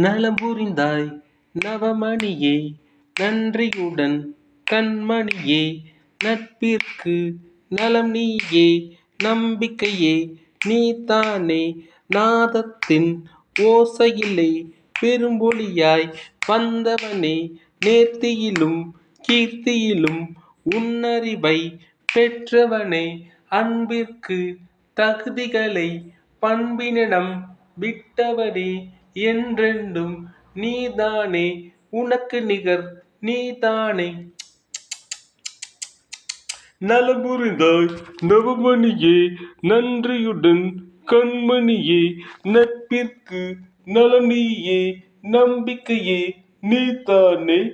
நலம் புரிந்தாய் நவமணியே, நன்றியுடன் கண்மணியே, நட்பிற்கு நலம் நீயே, நம்பிக்கையே நீதானே, நாதத்தின் ஓசையிலே பெரும்பொலியாய் வந்தவனே, நேர்த்தியிலும் கீர்த்தியிலும் உன்னறிவை பெற்றவனே, அன்பிற்கு தகுதிகளை பண்பினிடம் விட்டவனே, என்றென்றும் நீதானே, உனக்கு நிகர் நீதானே. நலம் புரிந்தாய் நவமணியே, நன்றியுடன் கண்மணியே, நட்பிற்கு நலம் நீயே, நம்பிக்கையே நீதானே.